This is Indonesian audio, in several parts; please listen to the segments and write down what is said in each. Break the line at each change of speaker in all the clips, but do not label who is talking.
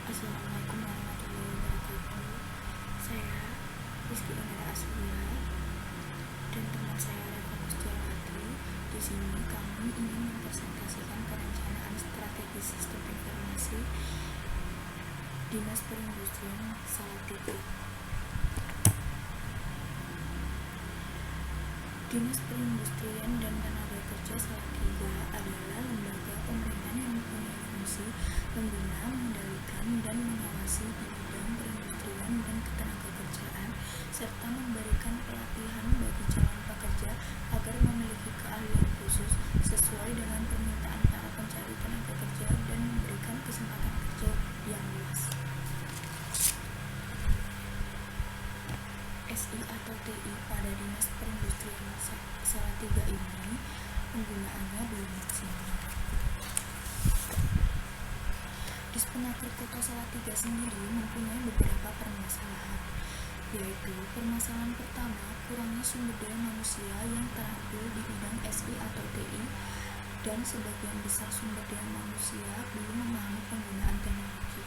Assalamualaikum warahmatullahi wabarakatuh. Saya Rizky Indra Aswira dan teman saya Reva Kusdiawati. Di sini kami ingin mempresentasikan perencanaan strategi sistem informasi Dinas Perindustrian Salatiga. Dinas Perindustrian dan Tenaga Kerja Salatiga adalah lembaga pemerintahan yang mempunyai fungsi membina, mengendalikan, dan mengawasi di bidang perindustrian dan ketenagakerjaan, serta memberikan pelatihan bagi calon pekerja agar memiliki keahlian khusus sesuai dengan permintaan para pencari tenaga kerja dan memberikan kesempatan kerja yang luas. SI atau TI pada Dinas Perindustrian Salatiga ini penggunaannya belum maksimal. Dispenaker Kota Salatiga sendiri mempunyai beberapa permasalahan, yaitu permasalahan pertama, kurangnya sumber daya manusia yang terampil di bidang SI atau TI, dan sebagian besar sumber daya manusia belum memahami penggunaan teknologi.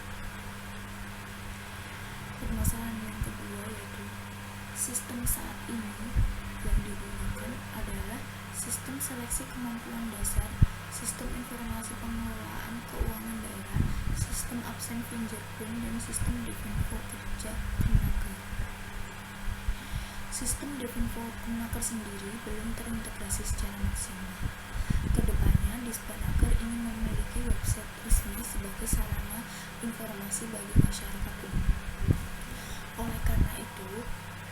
Permasalahan yang kedua yaitu sistem saat ini yang digunakan adalah sistem seleksi kemampuan dasar, sistem informasi pengelolaan keuangan daerah, sistem absen fingerprint, dan sistem Devinfo kerja Kemenaker. Sistem Devinfo Kemenaker sendiri belum terintegrasi secara maksimal. Kedepannya, Dispenaker ingin memiliki website resmi sebagai sarana informasi bagi masyarakat umum. Oleh karena itu,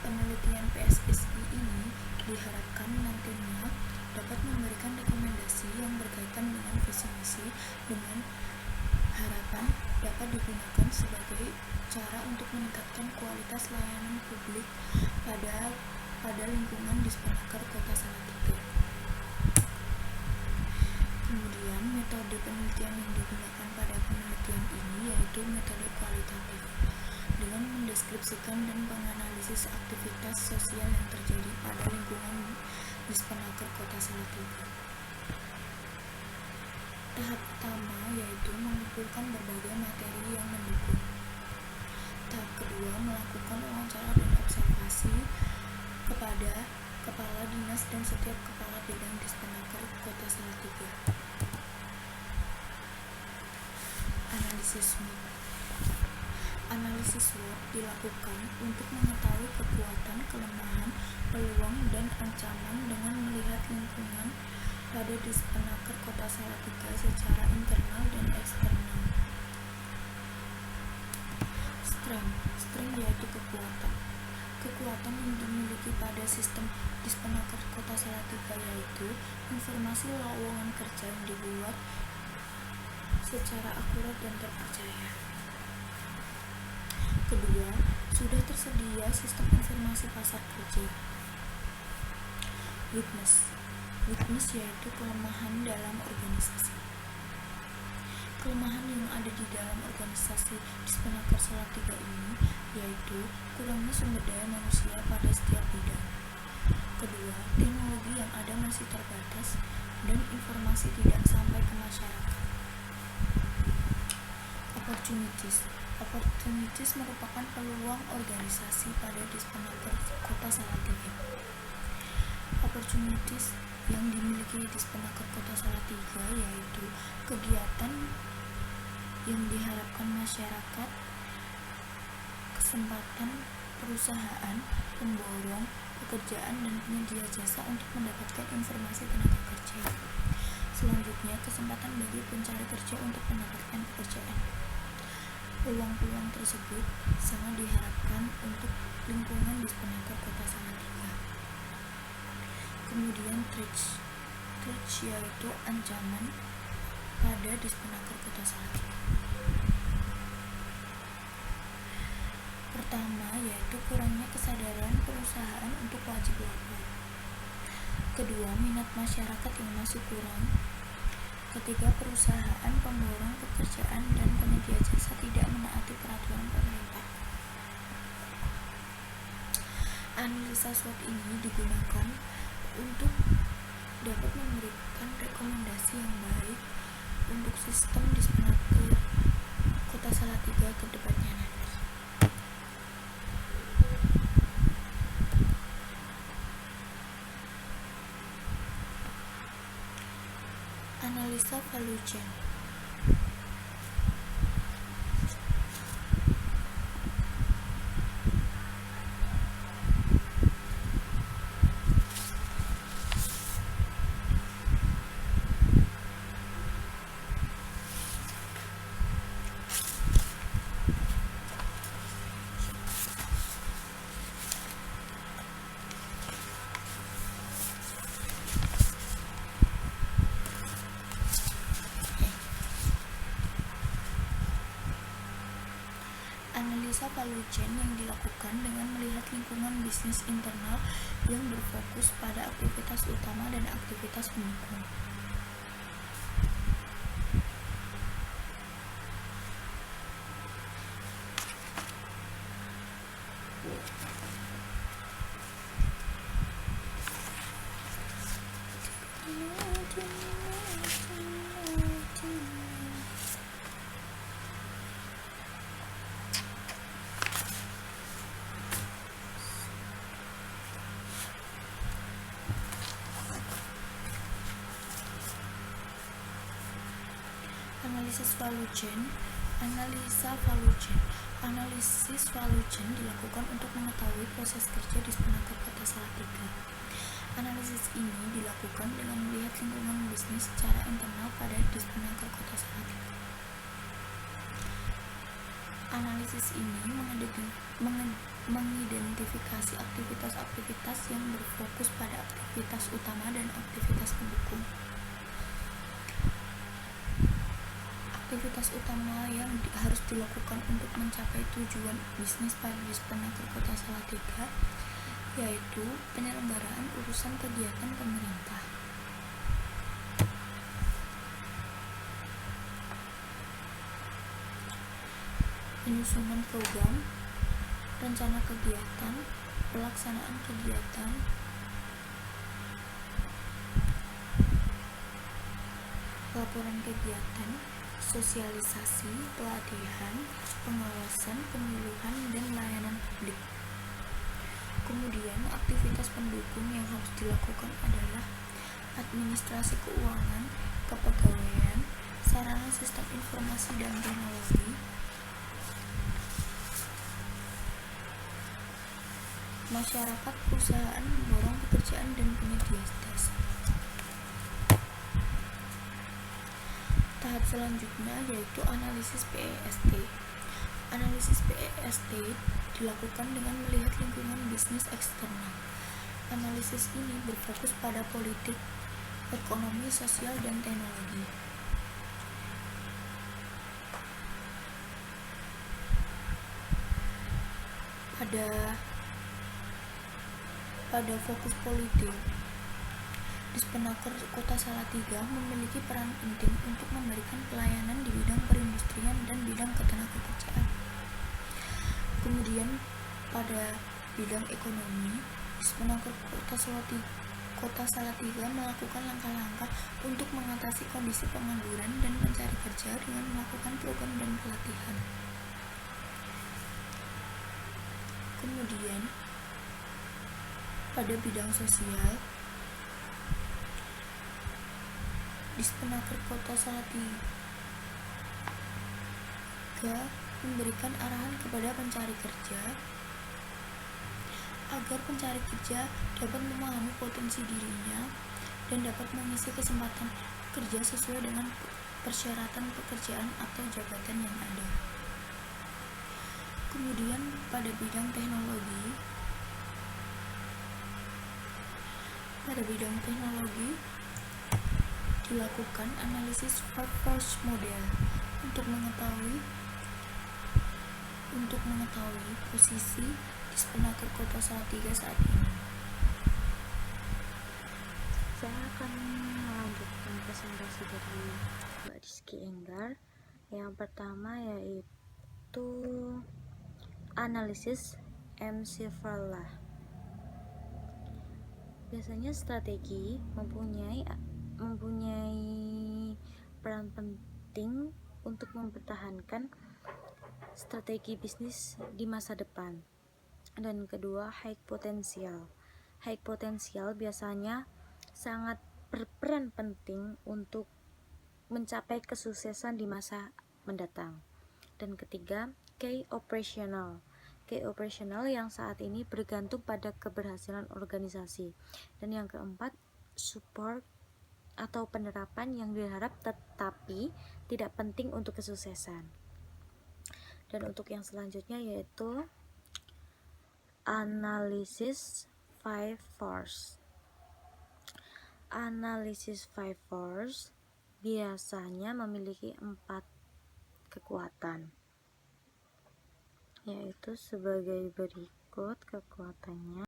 penelitian PSSI ini diharapkan nantinya dapat memberikan rekomendasi yang berkaitan dengan visi misi dengan harapan dapat digunakan sebagai cara untuk meningkatkan kualitas layanan publik pada lingkungan Dispenaker Kota Salatiga. Kemudian metode penelitian yang digunakan pada penelitian ini yaitu metode kualitatif dengan mendeskripsikan dan menganalisis aktivitas sosial yang terjadi pada lingkungan Dispenaker Kota Salatiga. Tahap pertama yaitu mengumpulkan berbagai materi yang mendukung. Tahap kedua melakukan wawancara dan observasi kepada kepala dinas dan setiap kepala bidang Dispenaker Kota Salatiga. Analisis SWOT. Analisis SWOT dilakukan untuk mengetahui kekuatan, kelemahan, peluang, dan ancaman dengan melihat lingkungan pada Dispenaker Kota Salatiga secara internal dan eksternal. Strength yaitu kekuatan. Kekuatan yang dimiliki pada sistem Dispenaker Kota Salatiga yaitu informasi lowongan kerja yang dibuat secara akurat dan terpercaya. Kedua, sudah tersedia sistem informasi pasar kerja. Weakness yaitu kelemahan dalam organisasi. Kelemahan yang ada di dalam organisasi Dispenaker Salatiga ini yaitu kurangnya sumber daya manusia pada setiap bidang. Kedua, teknologi yang ada masih terbatas dan informasi tidak sampai ke masyarakat. Opportunities merupakan peluang organisasi pada Dispenaker Kota Salatiga. Opportunities yang dimiliki Dispenaker Kota Salatiga yaitu kegiatan yang diharapkan masyarakat, kesempatan perusahaan, pemborong, pekerjaan, dan penyedia jasa untuk mendapatkan informasi tenaga kerja. Selanjutnya, kesempatan bagi pencari kerja untuk mendapatkan pekerjaan. Peluang-peluang tersebut sangat diharapkan untuk lingkungan Dispenaker Kota Salatiga. Kemudian threats yaitu ancaman pada Dispenaker Kota Salatiga. Pertama yaitu kurangnya kesadaran perusahaan untuk wajib lapor. Kedua, minat masyarakat yang masih kurang. Ketiga, perusahaan, pemborong, pekerjaan, dan penyedia jasa tidak menaati peraturan pemerintah. Analisa SWOT ini digunakan untuk dapat memberikan rekomendasi yang baik untuk sistem Dispenaker Kota Salatiga hingga ke depannya nanti. Analisa value chain. Analisa value chain yang dilakukan dengan melihat lingkungan bisnis internal yang berfokus pada aktivitas utama dan aktivitas pendukung. Analisis value chain. Analisa value chain. Analisis value chain dilakukan untuk mengetahui proses kerja Dispenaker Kota Salatiga. Analisis ini dilakukan dengan melihat lingkungan bisnis secara internal pada Dispenaker Kota Salatiga. Analisis ini mengidentifikasi aktivitas-aktivitas yang berfokus pada aktivitas utama dan aktivitas pendukung. Aktivitas utama yang harus dilakukan untuk mencapai tujuan bisnis pada Dispenaker Kota Salatiga yaitu penyelenggaraan urusan kegiatan pemerintah, penyusunan program, rencana kegiatan, pelaksanaan kegiatan, laporan kegiatan, sosialisasi, pelatihan, pengawasan, penyuluhan, dan layanan publik. Kemudian, aktivitas pendukung yang harus dilakukan adalah administrasi keuangan, kepegawaian, sarana sistem informasi dan teknologi, masyarakat, perusahaan, mendorong pekerjaan, dan penyedia jasa. Tahap selanjutnya yaitu analisis PEST. Analisis PEST dilakukan dengan melihat lingkungan bisnis eksternal. Analisis ini berfokus pada politik, ekonomi, sosial, dan teknologi. Pada fokus politik, Dispenaker Kota Salatiga memiliki peran penting untuk memberikan pelayanan di bidang perindustrian dan bidang ketenagakerjaan. Kemudian pada bidang ekonomi, Dispenaker Kota Salatiga melakukan langkah-langkah untuk mengatasi kondisi pengangguran dan pencari kerja dengan melakukan program dan pelatihan. Kemudian pada bidang sosial, Dispenaker Kota Salatiga memberikan arahan kepada pencari kerja agar pencari kerja dapat memahami potensi dirinya dan dapat mengisi kesempatan kerja sesuai dengan persyaratan pekerjaan atau jabatan yang ada. Kemudian pada bidang teknologi, dilakukan analisis workforce model untuk mengetahui posisi Dispenaker Kota Salatiga saat ini.
Saya akan melanjutkan presentasi dari Mbak Rizky Enggar. Yang pertama yaitu analisis MCFALA. Biasanya strategi mempunyai peran penting untuk mempertahankan strategi bisnis di masa depan. Dan kedua, high potential. High potential biasanya sangat berperan penting untuk mencapai kesuksesan di masa mendatang. Dan ketiga, key operational. Key operational yang saat ini bergantung pada keberhasilan organisasi. Dan yang keempat, support atau penerapan yang diharap tetapi tidak penting untuk kesuksesan. Dan untuk yang selanjutnya yaitu analisis 5 force. Analisis 5 force biasanya memiliki 4 kekuatan, yaitu sebagai berikut kekuatannya.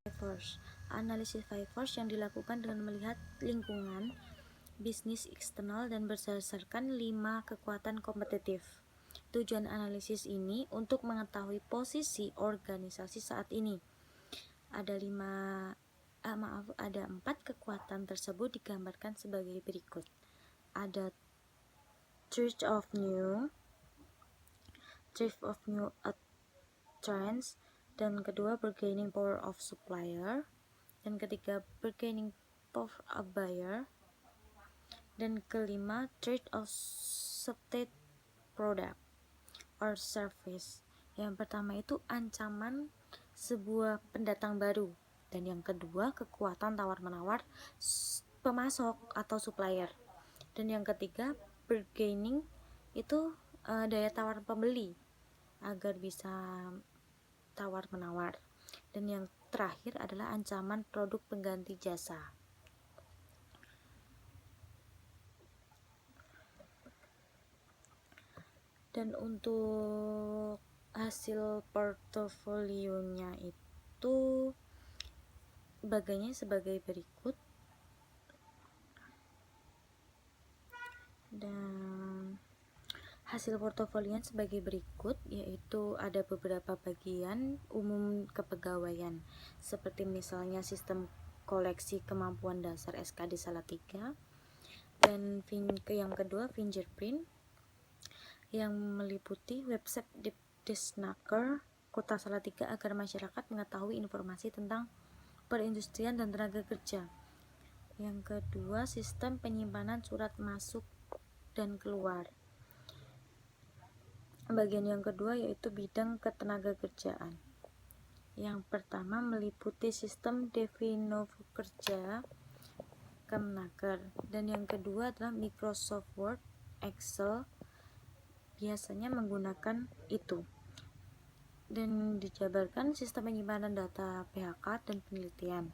Analisis 5 force yang dilakukan dengan melihat lingkungan bisnis eksternal dan berdasarkan 5 kekuatan kompetitif. Tujuan analisis ini untuk mengetahui posisi organisasi saat ini. Ada 4 kekuatan tersebut digambarkan sebagai berikut. Ada threat of new trends, dan kedua bargaining power of supplier, dan ketiga bargaining power of buyer, dan kelima trade of state product or service. Yang pertama itu ancaman sebuah pendatang baru, dan yang kedua kekuatan tawar-menawar pemasok atau supplier, dan yang ketiga bargaining itu daya tawar pembeli agar bisa tawar-menawar, dan yang terakhir adalah ancaman produk pengganti jasa. Dan untuk hasil portofolionya itu bagiannya sebagai berikut. Dan hasil portofolionya sebagai berikut, yaitu ada beberapa bagian umum kepegawaian, seperti misalnya sistem koleksi kemampuan dasar SKD Salatiga, dan yang kedua fingerprint yang meliputi website Disnaker Kota Salatiga agar masyarakat mengetahui informasi tentang perindustrian dan tenaga kerja. Yang kedua, sistem penyimpanan surat masuk dan keluar. Bagian yang kedua yaitu bidang ketenaga kerjaan. Yang pertama meliputi sistem Devino Kerja Kemnaker, dan yang kedua adalah Microsoft Word, Excel, biasanya menggunakan itu. Dan dijabarkan sistem penyimpanan data PHK dan penelitian,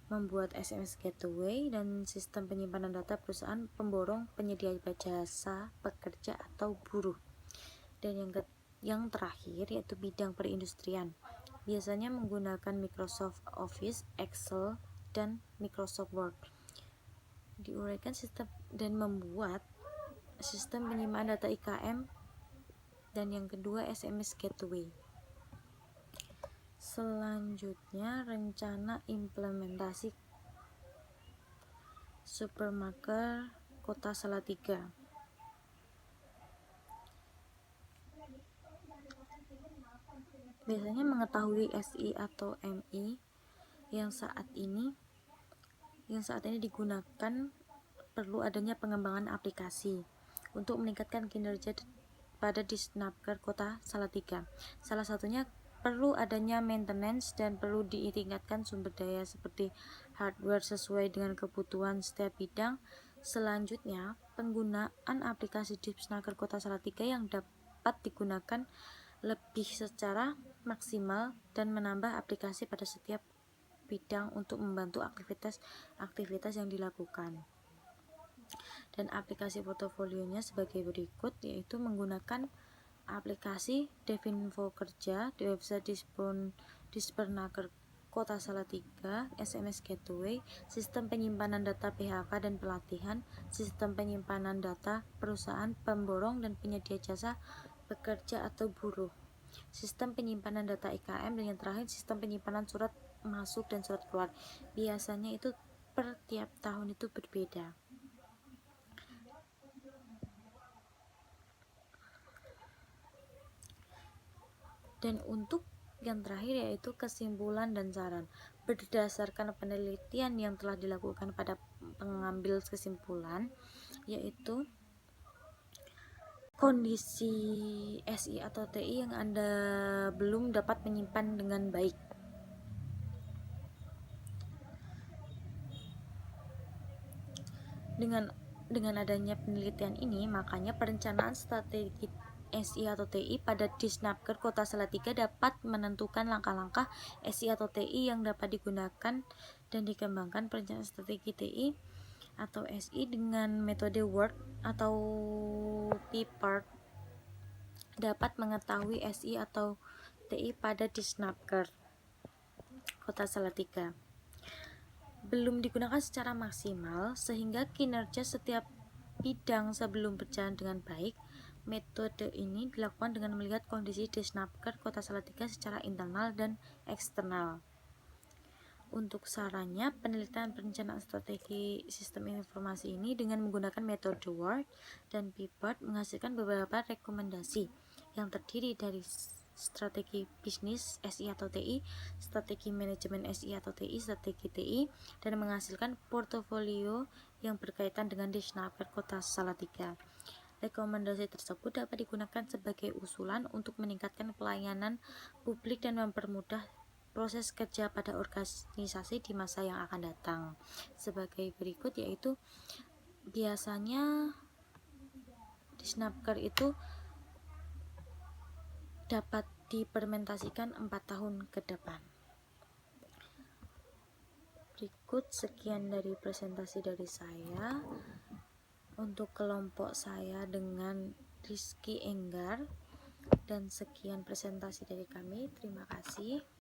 membuat SMS gateway, dan sistem penyimpanan data perusahaan pemborong penyedia jasa pekerja atau buruh. Dan yang terakhir yaitu bidang perindustrian, biasanya menggunakan Microsoft Office, Excel, dan Microsoft Word. Diuraikan sistem dan membuat sistem penyimpanan data IKM, dan yang kedua SMS gateway. Selanjutnya rencana implementasi supermarket Kota Salatiga. Biasanya mengetahui SI atau MI yang saat ini digunakan, perlu adanya pengembangan aplikasi untuk meningkatkan kinerja pada Disnaker Kota Salatiga. Salah satunya perlu adanya maintenance dan perlu ditingkatkan sumber daya seperti hardware sesuai dengan kebutuhan setiap bidang. Selanjutnya, penggunaan aplikasi Disnaker Kota Salatiga yang dapat digunakan lebih secara maksimal dan menambah aplikasi pada setiap bidang untuk membantu aktivitas yang dilakukan. Dan aplikasi portofolionya sebagai berikut, yaitu menggunakan aplikasi Devinfo Kerja di website Dispernaker Kota Salatiga, SMS Gateway, sistem penyimpanan data PHK dan pelatihan, sistem penyimpanan data perusahaan pemborong dan penyedia jasa pekerja atau buruh, sistem penyimpanan data IKM, dan yang terakhir sistem penyimpanan surat masuk dan surat keluar. Biasanya itu per tiap tahun itu berbeda. Dan untuk yang terakhir yaitu kesimpulan dan saran. Berdasarkan penelitian yang telah dilakukan pada pengambil kesimpulan, yaitu kondisi SI atau TI yang Anda belum dapat menyimpan dengan baik. Dengan adanya penelitian ini, makanya perencanaan strategi SI atau TI pada Disnaker Kota Salatiga dapat menentukan langkah-langkah SI atau TI yang dapat digunakan dan dikembangkan. Perencanaan strategi TI atau SI dengan metode WORD atau PPART dapat mengetahui SI atau TI pada Disnaker Kota Salatiga belum digunakan secara maksimal sehingga kinerja setiap bidang sebelum berjalan dengan baik. Metode ini dilakukan dengan melihat kondisi Disnaker Kota Salatiga secara internal dan eksternal. Untuk sarannya, penelitian perencanaan strategi sistem informasi ini dengan menggunakan metode WORD dan PPART menghasilkan beberapa rekomendasi yang terdiri dari strategi bisnis SI atau TI, strategi manajemen SI atau TI, strategi TI, dan menghasilkan portofolio yang berkaitan dengan Disnaker Kota Salatiga. Rekomendasi tersebut dapat digunakan sebagai usulan untuk meningkatkan pelayanan publik dan mempermudah proses kerja pada organisasi di masa yang akan datang. Sebagai berikut, yaitu biasanya Disnaker itu dapat diimplementasikan 4 tahun ke depan. Berikut sekian dari presentasi dari saya untuk kelompok saya dengan Rizky Enggar, dan sekian presentasi dari kami. Terima kasih.